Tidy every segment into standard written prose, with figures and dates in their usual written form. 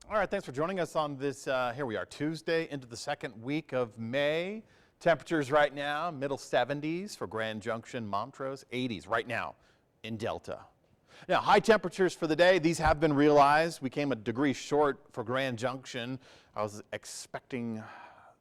All right, thanks for joining us on this, here we are, Tuesday into the second week of May. Temperatures right now, middle 70s for Grand Junction, Montrose, 80s right now in Delta. Now, high temperatures for the day, these have been realized. We came a degree short for Grand Junction. I was expecting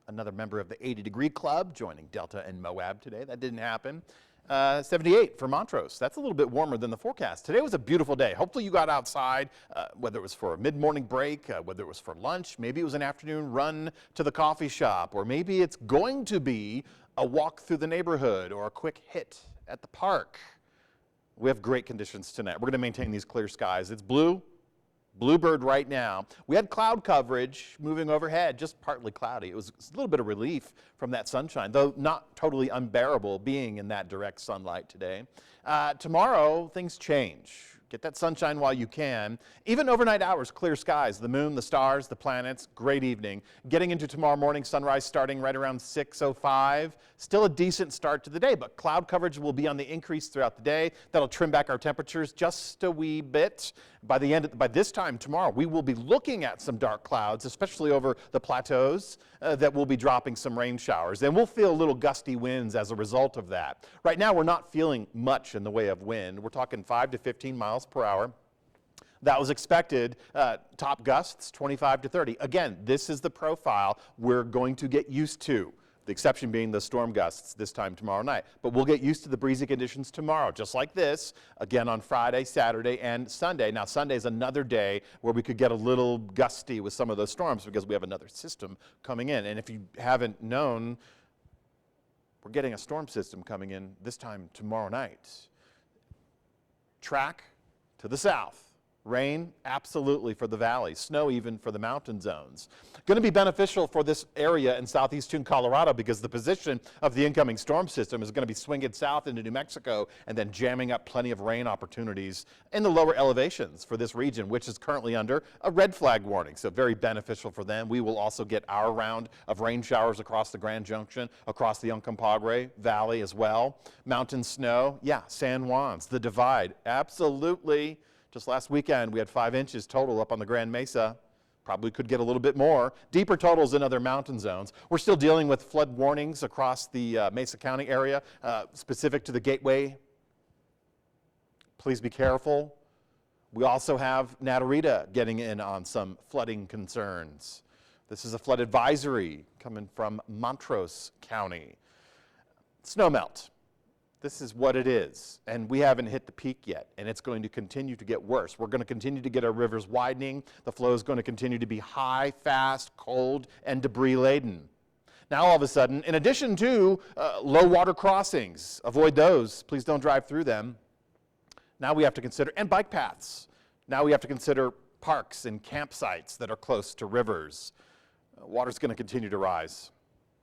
another member of the 80-degree club joining Delta and Moab today. That didn't happen. 78 for Montrose. That's a little bit warmer than the forecast. Today was a beautiful day. Hopefully you got outside, whether it was for a mid-morning break, whether it was for lunch, maybe it was an afternoon run to the coffee shop, or maybe it's going to be a walk through the neighborhood or a quick hit at the park. We have great conditions tonight. We're going to maintain these clear skies. It's bluebird right now. We had cloud coverage moving overhead, just partly cloudy. It was a little bit of relief from that sunshine, though not totally unbearable being in that direct sunlight today. Tomorrow, things change. Get that sunshine while you can. Even overnight hours, clear skies. The moon, the stars, the planets, great evening. Getting into tomorrow morning, sunrise starting right around 6:05. Still a decent start to the day, but cloud coverage will be on the increase throughout the day. That'll trim back our temperatures just a wee bit. By this time tomorrow, we will be looking at some dark clouds, especially over the plateaus, that will be dropping some rain showers. And we'll feel little gusty winds as a result of that. Right now, we're not feeling much in the way of wind. We're talking 5 to 15 miles per hour. That was expected. Top gusts, 25 to 30. Again, this is the profile we're going to get used to. The exception being the storm gusts this time tomorrow night. But we'll get used to the breezy conditions tomorrow, just like this, again on Friday, Saturday, and Sunday. Now, Sunday is another day where we could get a little gusty with some of those storms because we have another system coming in. And if you haven't known, we're getting a storm system coming in this time tomorrow night. Track to the south. Rain, absolutely, for the valleys. Snow even for the mountain zones. Going to be beneficial for this area in southeastern Colorado because the position of the incoming storm system is going to be swinging south into New Mexico and then jamming up plenty of rain opportunities in the lower elevations for this region, which is currently under a red flag warning. So very beneficial for them. We will also get our round of rain showers across the Grand Junction, across the Uncompahgre Valley as well. Mountain snow, yeah, San Juan's, the Divide, absolutely. Just last weekend, we had 5 inches total up on the Grand Mesa. Probably could get a little bit more. Deeper totals in other mountain zones. We're still dealing with flood warnings across the Mesa County area, specific to the Gateway. Please be careful. We also have Natarita getting in on some flooding concerns. This is a flood advisory coming from Montrose County. Snowmelt. This is what it is, and we haven't hit the peak yet, and it's going to continue to get worse. We're going to continue to get our rivers widening. The flow is going to continue to be high, fast, cold, and debris-laden. Now, all of a sudden, in addition to low water crossings, avoid those. Please don't drive through them. Now we have to consider, and bike paths. Now we have to consider parks and campsites that are close to rivers. Water's going to continue to rise.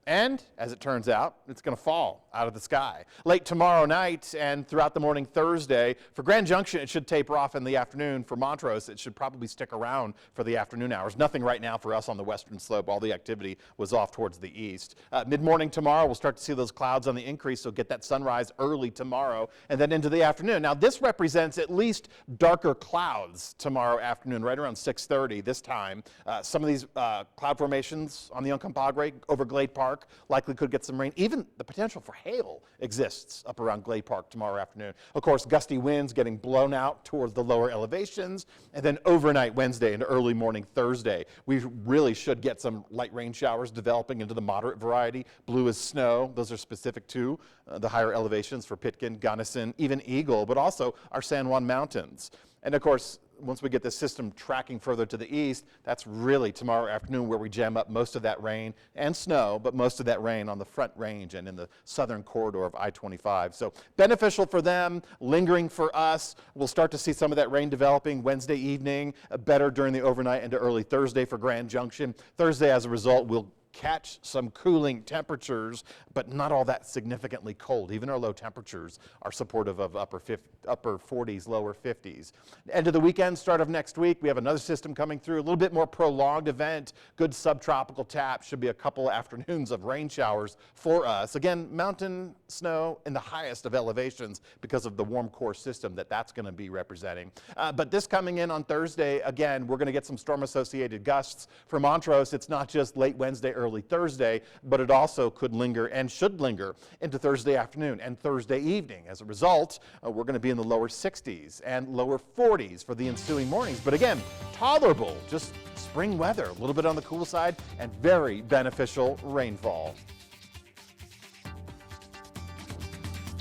And, as it turns out, it's going to fall out of the sky. Late tomorrow night and throughout the morning Thursday. For Grand Junction, it should taper off in the afternoon. For Montrose, it should probably stick around for the afternoon hours. Nothing right now for us on the western slope. All the activity was off towards the east. Mid-morning tomorrow, we'll start to see those clouds on the increase, so get that sunrise early tomorrow and then into the afternoon. Now, this represents at least darker clouds tomorrow afternoon, right around 6:30 this time. Some of these cloud formations on the Uncompahgre over Glade Park likely could get some rain. Even the potential for hail exists up around Glade Park tomorrow afternoon. Of course, gusty winds getting blown out towards the lower elevations. And then overnight Wednesday and early morning Thursday, we really should get some light rain showers developing into the moderate variety. Blue as snow. Those are specific to the higher elevations for Pitkin, Gunnison, even Eagle, but also our San Juan Mountains. And of course, once we get this system tracking further to the east, that's really tomorrow afternoon where we jam up most of that rain and snow, but most of that rain on the front range and in the southern corridor of I-25. So beneficial for them, lingering for us. We'll start to see some of that rain developing Wednesday evening, better during the overnight into early Thursday for Grand Junction. Thursday, as a result, we'll catch some cooling temperatures, but not all that significantly cold. Even our low temperatures are supportive of upper 40s, lower 50s. End of the weekend, start of next week, we have another system coming through, a little bit more prolonged event, good subtropical tap, should be a couple afternoons of rain showers for us. Again, mountain snow in the highest of elevations because of the warm core system that's going to be representing. But this coming in on Thursday, again, we're going to get some storm-associated gusts for Montrose. It's not just late Wednesday, early Thursday, but it also could linger and should linger into Thursday afternoon and Thursday evening. As a result, we're going to be in the lower 60s and lower 40s for the ensuing mornings. But again, tolerable, just spring weather, a little bit on the cool side, and very beneficial rainfall.